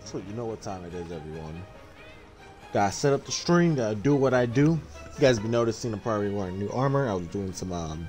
So you know what time it is, everyone. Gotta set up the stream, gotta do what I do. You guys be noticing I'm probably wearing new armor. I was doing some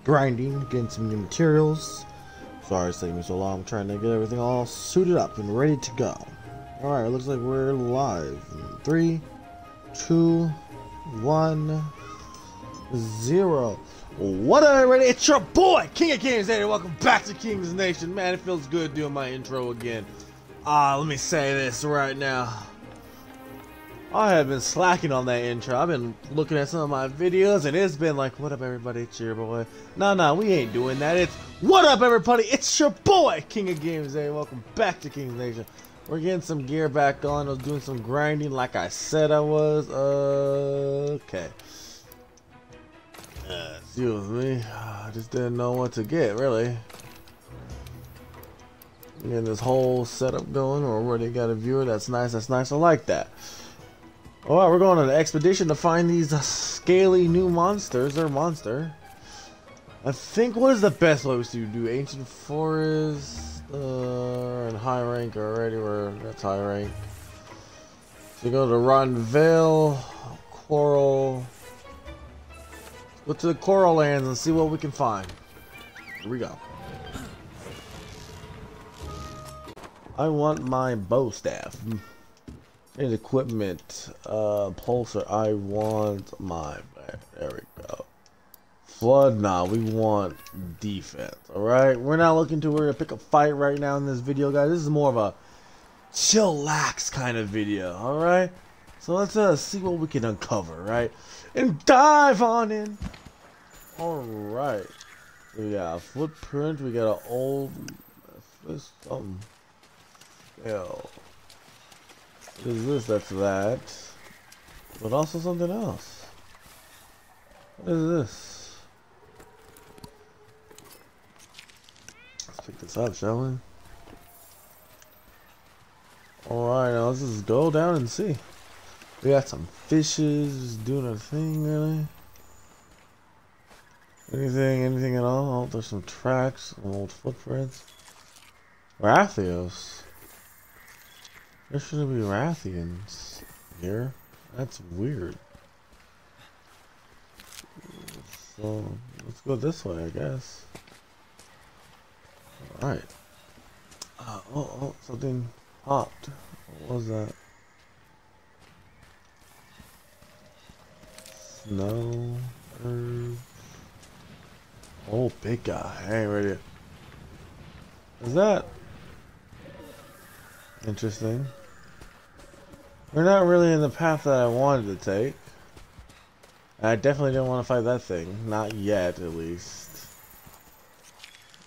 grinding, getting some new materials. Sorry it's taking me so long. I'm trying to get everything all suited up and ready to go. Alright, it looks like we're live. 3, 2, 1, 0. What up, everybody? It's your boy, King of Kings, and welcome back to Kings Nation. Man, it feels good doing my intro again. Let me say this right now. I have been slacking on that intro. I've been looking at some of my videos, and it's been like, what up, everybody? It's your boy. No, we ain't doing that. It's, what up, everybody? It's your boy, King of Games, and welcome back to Kings Nation. We're getting some gear back on. I was doing some grinding like I said I was. Okay. Excuse me. I just didn't know what to get, really. Getting this whole setup going. Already got a viewer. That's nice. That's nice. I like that. Alright, we're going on an expedition to find these scaly new monsters. Or monster. I think, what is the best way to do? Ancient Forest. And high rank already. That's high rank. So go to Rotten Vale. Coral. Go to the Coral Lands and see what we can find. Here we go. I want my bow staff. And equipment. Pulsar. I want my... There we go. Flood. Nah, we want defense. Alright? We're not looking to where to pick a fight right now in this video, guys. This is more of a chillax kind of video. Alright? So let's see what we can uncover, right? And dive on in. Alright. We got a footprint. We got an old something. What is this? That's that. But also something else. What is this? Let's pick this up, shall we? Alright, now let's just go down and see. We got some fishes doing a thing, really. Anything at all? Oh, there's some tracks, some old footprints. Rathios. There shouldn't be Rathians here. That's weird. So let's go this way, I guess. Alright. Oh, something popped. What was that? Snow. Herbs. Oh, big guy. I ain't ready. Is that interesting? We're not really in the path that I wanted to take. I definitely didn't want to fight that thing. Not yet, at least.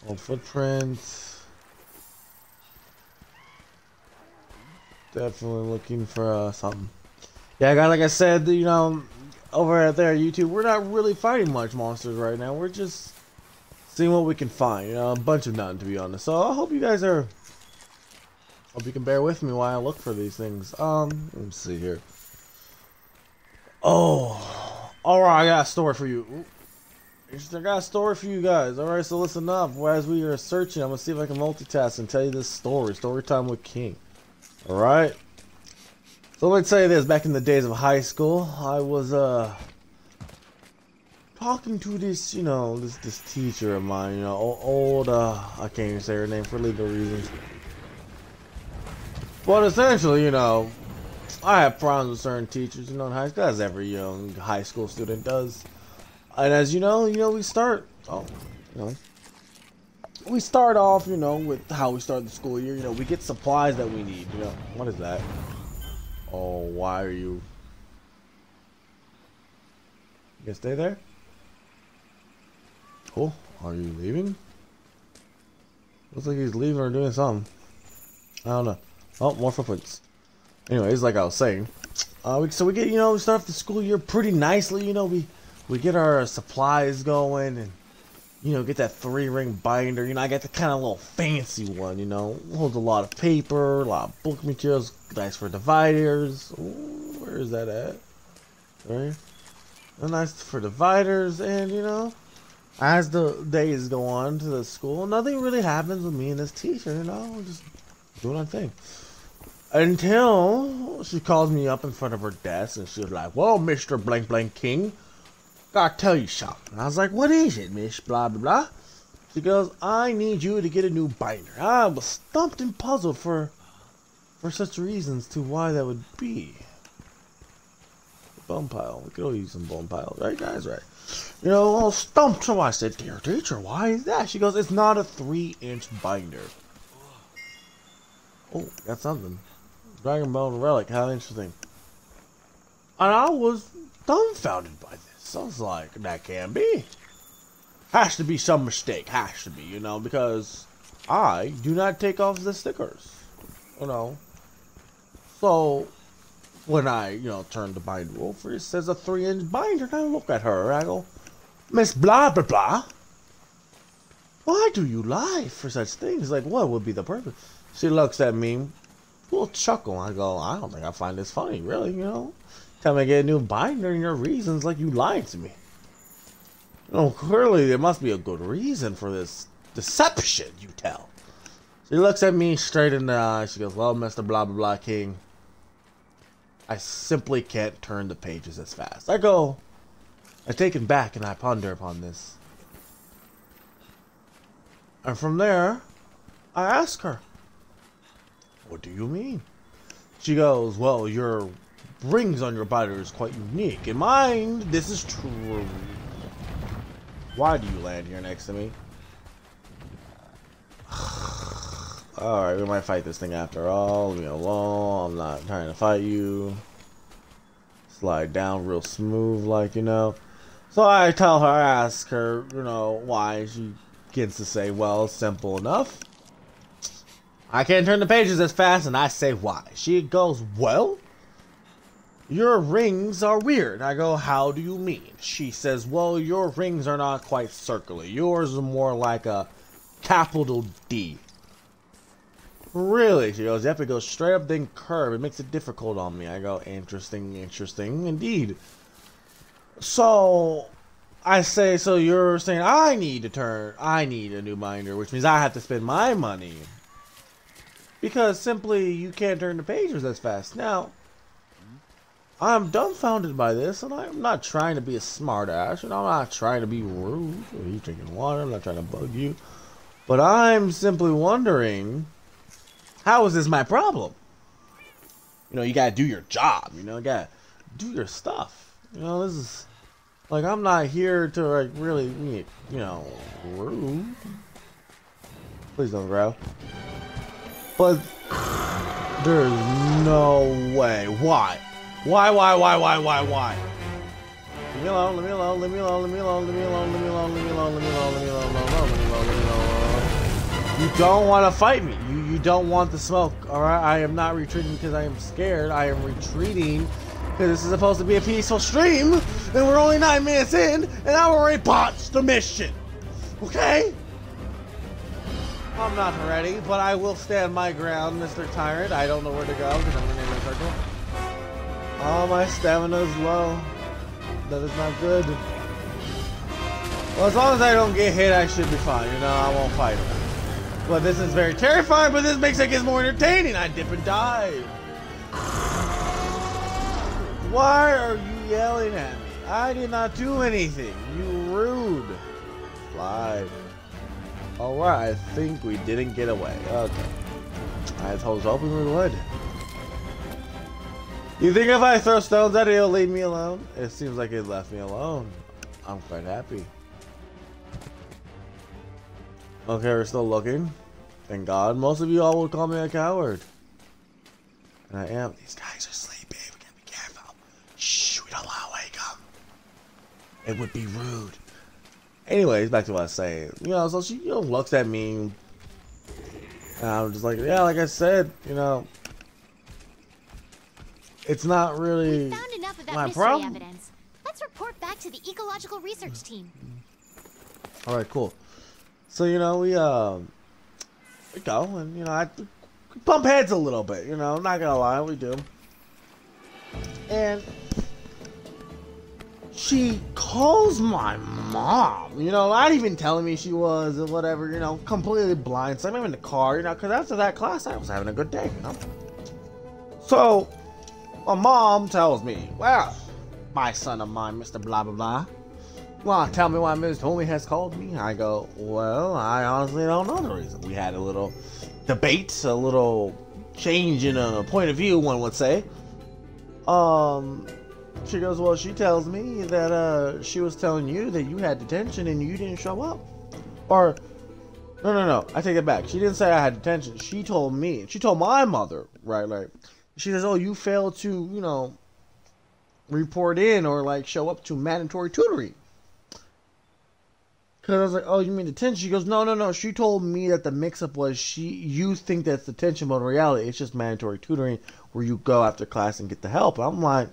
Old footprints. Definitely looking for something. Yeah, guys, like I said, you know, over at there, YouTube, we're not really fighting much monsters right now. We're just seeing what we can find. You know, a bunch of nothing, to be honest. So I hope you guys are... Hope you can bear with me while I look for these things. Let me see here. Oh, alright, I got a story for you. I got a story for you guys. Alright, so listen up. As we are searching, I'm gonna see if I can multitask and tell you this story. Story time with King. Alright? So let me tell you this. Back in the days of high school, I was, talking to this, you know, this teacher of mine, you know, old, I can't even say her name for legal reasons. But essentially, you know, I have problems with certain teachers, you know, in high school, as every young high school student does. And as you know, we start, we start off, you know, with how we start the school year. You know, we get supplies that we need, you know. What is that? Oh, why are you? You gonna stay there? Cool. Are you leaving? Looks like he's leaving or doing something. I don't know. Oh, more footprints. Anyways, like I was saying, so we get, you know, we start off the school year pretty nicely. You know, we get our supplies going, and you know, get that 3-ring binder. You know, I got the kind of little fancy one. You know, holds a lot of paper, a lot of book materials, nice for dividers. Ooh, where is that at? Right, nice for dividers, and you know, As the days go on to the school, nothing really happens with me and this teacher, you know, just doing our thing. Until she calls me up in front of her desk and she was like, well, Mr. Blank Blank King, gotta tell you something. And I was like, what is it, Miss Blah Blah Blah? She goes, I need you to get a new binder. I was stumped and puzzled for such reasons to why that would be. Bone pile. We could all use some bone piles, right, guys? Right. You know, all stumped. So I said, dear teacher, why is that? She goes, it's not a 3-inch binder. Oh, that's something. Dragon Bone Relic. How interesting. And I was dumbfounded by this. I was like, that can't be. Has to be some mistake. Has to be, you know, because I do not take off the stickers. You know. So when I, you know, turn the binder over, it says a 3-inch binder. And I look at her and I go, Miss Blah Blah Blah, why do you lie for such things? Like, what would be the purpose? She looks at me, a little chuckle. I go, I don't think I find this funny, really, you know. Tell me I get a new binder and your reasons like you lied to me. You know, clearly there must be a good reason for this deception you tell. She looks at me straight in the eye. She goes, well, Mr. Blah Blah Blah King, I simply can't turn the pages as fast. I go, I take it back and I ponder upon this. And from there, I ask her, what do you mean? She goes, well, your rings on your binder is quite unique. In mine, this is true. Why do you land here next to me? Alright, we might fight this thing after all. Leave me alone. I'm not trying to fight you. Slide down real smooth, like, you know. So I tell her, I ask her, you know, why. She begins to say, well, simple enough. I can't turn the pages as fast, and I say why. She goes, well, your rings are weird. I go, how do you mean? She says, well, your rings are not quite circular. Yours are more like a capital D. Really? She goes, you have to go straight up then curve. It makes it difficult on me. I go, interesting, interesting indeed. So I say, so you're saying I need a new binder, which means I have to spend my money. Because simply you can't turn the pages as fast. Now, I'm dumbfounded by this, and I'm not trying to be a smartass, and I'm not trying to be rude. Are you drinking water? I'm not trying to bug you. But I'm simply wondering, how is this my problem? You know, you gotta do your job, you know, you gotta do your stuff. You know, this is, like, I'm not here to, like, really, you know, rude. Please don't growl. But there's no way. Why? Why? Leave me alone, leave me alone, leave me alone, leave me alone, leave me alone, leave me alone, leave me alone, leave me alone, leave me alone, leave me alone, leave me alone, leave me alone. You don't want to fight me. You don't want the smoke, alright? I am not retreating because I am scared. I am retreating because this is supposed to be a peaceful stream, and we're only 9 minutes in, and I already botched the mission. Okay? I'm not ready, but I will stand my ground, Mr. Tyrant. I don't know where to go because I'm running in a circle. Oh, my stamina is low. That is not good. Well, as long as I don't get hit, I should be fine. You know, I won't fight him. But this is very terrifying, but this makes it more entertaining. I dip and dive. Why are you yelling at me? I did not do anything. You rude. Slide. Alright, I think we didn't get away. Okay. I was hoping we would. You think if I throw stones at it, it'll leave me alone? It seems like it left me alone. I'm quite happy. Okay, we're still looking. Thank God. Most of you all would call me a coward. And I am. These guys are sleeping. We gotta be careful. Shh, we don't want to wake them. It would be rude. Anyways, back to what I was saying. You know, so she, you know, looks at me. And I'm just like, yeah, like I said, you know, it's not really found enough of that my mystery problem. evidence. Let's report back to the ecological research team. All right, cool. So, you know, we go and, you know, I bump heads a little bit, you know, not gonna lie, we do. And she calls my mom, you know, not even telling me she was or whatever, you know, completely blind. So I'm in the car, you know, because after that class, I was having a good day, you know. So my mom tells me, well, my son of mine, Mr. Blah, blah, blah. Well, tell me why Ms. Homie has called me. I go, well, I honestly don't know the reason. We had a little debate, a little change in a point of view, one would say. She goes, well, she tells me that she was telling you that you had detention and you didn't show up. Or, no, I take it back. She didn't say I had detention. She told me, she told my mother, right, like, she says, oh, you failed to, you know, report in or, like, show up to mandatory tutoring. Because I was like, oh, you mean detention? She goes, no. She told me that the mix-up was you think that's detention, but in reality, it's just mandatory tutoring where you go after class and get the help. I'm like,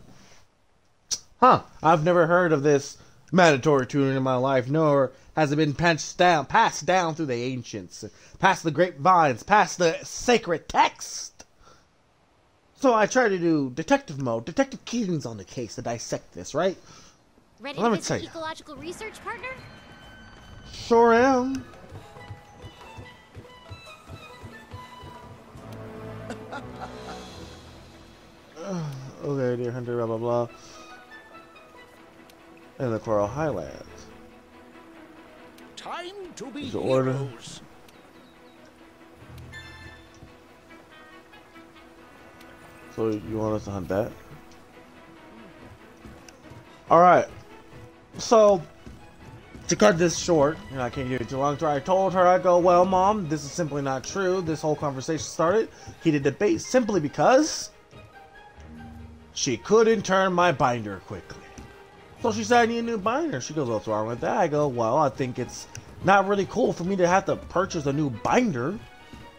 huh, I've never heard of this mandatory tutoring in my life, nor has it been passed down through the ancients, past the grapevines, past the sacred text. So I try to do detective mode, Detective Keating's on the case to dissect this, right? Ready to visit ecological research, partner? Sure am. Okay, dear hunter, blah blah blah. In the Coral Highlands. Time to be order. heroes. So you want us to hunt that? Alright. So to cut this short, you know, I can't give it too long. So I told her, I go, well, Mom, this is simply not true. This whole conversation started, heated debate, simply because she couldn't turn my binder quickly. So she said, I need a new binder. She goes, what's wrong with that? I go, well, I think it's not really cool for me to have to purchase a new binder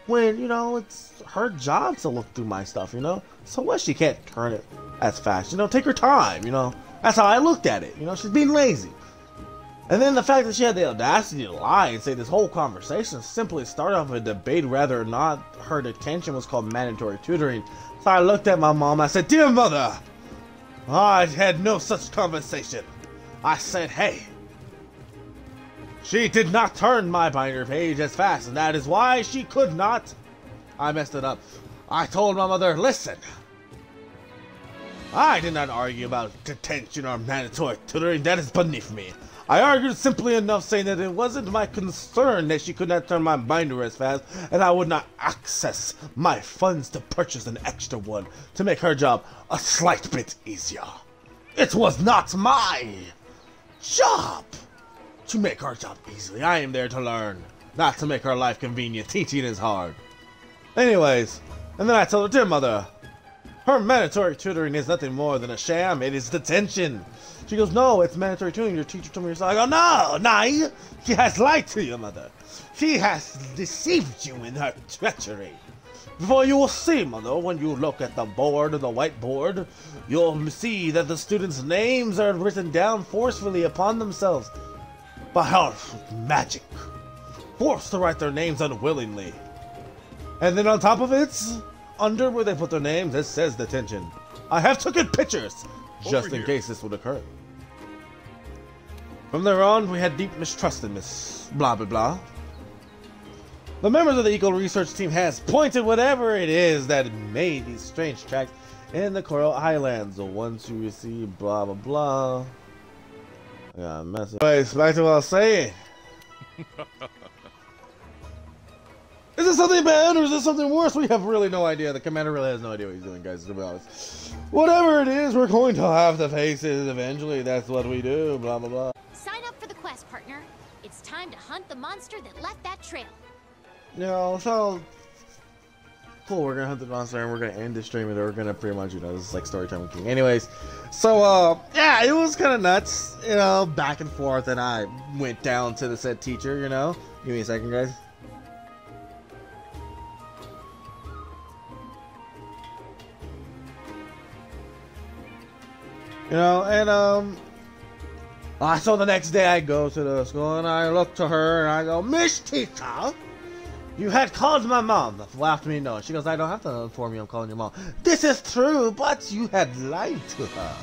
when, you know, it's her job to look through my stuff, you know? So what, she can't turn it as fast, you know? Take her time, you know? That's how I looked at it, you know? She's being lazy. And then the fact that she had the audacity to lie and say this whole conversation simply started off a debate whether or not her detention was called mandatory tutoring. So I looked at my mom, I said, dear mother, I had no such conversation. I said, hey, she did not turn my binder page as fast, and that is why she could not. I messed it up. I told my mother, listen, I did not argue about detention or mandatory tutoring. That is beneath me. I argued simply enough saying that it wasn't my concern that she could not turn my binder as fast, and I would not access my funds to purchase an extra one to make her job a slight bit easier. It was not my job to make her job easily. I am there to learn, not to make her life convenient. Teaching is hard. Anyways, and then I told her, dear mother, her mandatory tutoring is nothing more than a sham. It is detention. She goes, no, it's mandatory tutoring. Your teacher told me so. I go, no, she has lied to you, mother. She has deceived you in her treachery. For you will see, mother, when you look at the board, the whiteboard, you'll see that the students' names are written down forcefully upon themselves. By her magic. Forced to write their names unwillingly. And then on top of it, under where they put their names, it says detention. I have taken pictures, just in case this would occur. From there on, we had deep mistrust in Miss Blah Blah Blah. The members of the Eco Research Team has pointed whatever it is that made these strange tracks in the Coral Highlands. The ones who receive blah blah blah. I got a message. Anyways, back to what I was saying. Is this something bad or is this something worse? We have really no idea. The commander really has no idea what he's doing, guys, to be honest. Whatever it is, we're going to have to face it eventually. That's what we do, blah, blah, blah. Sign up for the quest, partner. It's time to hunt the monster that left that trail. You know, so... Cool, we're gonna hunt the monster and we're gonna end the stream and we're gonna pretty much, you know, this is like story time with King. Anyways, so, yeah, it was kind of nuts, you know, back and forth, and I went down to the said teacher, you know. Give me a second, guys. You know, and, so the next day I go to the school and I look to her and I go, Miss Teacher, you had called my mom. Laughed me no. She goes, I don't have to inform you I'm calling your mom. This is true, but you had lied to her.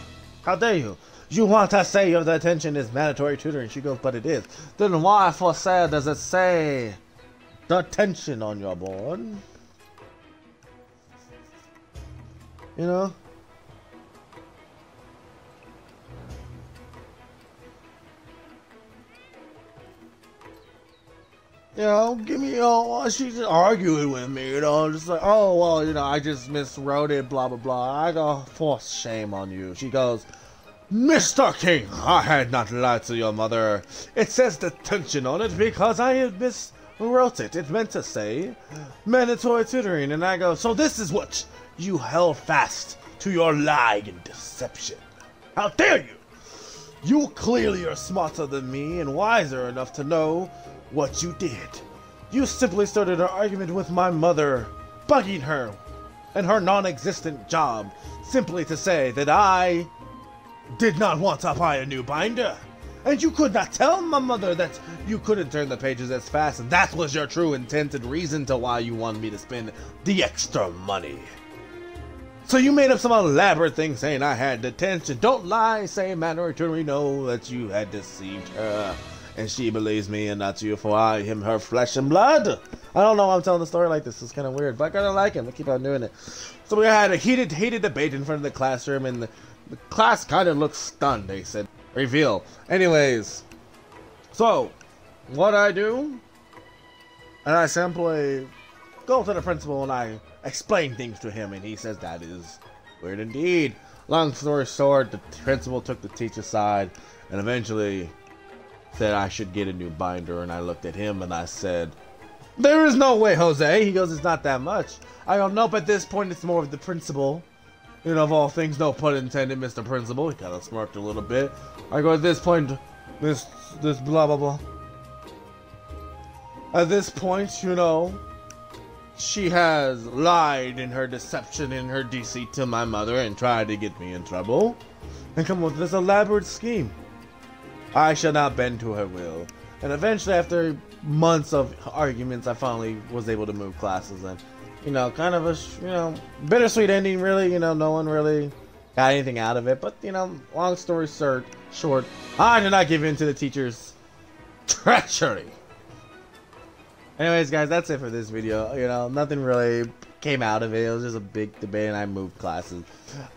How dare you? You want to say your detention is mandatory tutoring? She goes, but it is. Then why for sale does it say detention on your board? You know? You know, give me, she's just arguing with me, just like, oh, well, I just miswrote it, blah, blah, blah. I go, for shame on you. She goes, Mr. King, I had not lied to your mother. It says detention on it because I miswrote it. It meant to say mandatory tutoring. And I go, so this is what you held fast to your lie and deception. How dare you? You clearly are smarter than me and wiser enough to know what you did. You simply started an argument with my mother, bugging her and her non-existent job, simply to say that I did not want to buy a new binder. And you could not tell my mother that you couldn't turn the pages as fast, and that was your true intent and reason to why you wanted me to spend the extra money. So you made up some elaborate thing saying I had detention. Don't lie, say mandatory tutoring, know that you had deceived her. And she believes me and not you, for I am her flesh and blood. I don't know why I'm telling the story like this. It's kind of weird, but I kind of like him. I keep on doing it. So we had a heated debate in front of the classroom, and the class kind of looked stunned. They said, reveal. Anyways, so what I do, and I simply go to the principal and I explain things to him, and he says that is weird indeed. Long story short, the principal took the teacher's side and eventually said I should get a new binder, and I looked at him and I said, there is no way, Jose. He goes, it's not that much. I go, nope, at this point it's more of the principal. Of all things, no pun intended, Mr. Principal. He kind of smirked a little bit. I go, at this point, this blah blah blah. At this point, she has lied in her deception, in her deceit to my mother and tried to get me in trouble and come up with this elaborate scheme. I shall not bend to her will. And eventually, after months of arguments, I finally was able to move classes. And, kind of a, bittersweet ending, really. No one really got anything out of it. But, long story short, I did not give in to the teacher's treachery. Anyways, guys, that's it for this video. Nothing really came out of it. It was just a big debate, and I moved classes.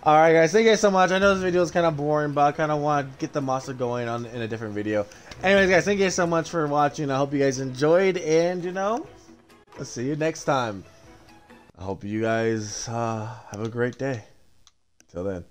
Alright, guys, thank you guys so much. I know this video is kind of boring, but I kind of want to get the monster going in a different video. Anyways, guys, thank you guys so much for watching. I hope you guys enjoyed, and, I'll see you next time. I hope you guys have a great day. Till then.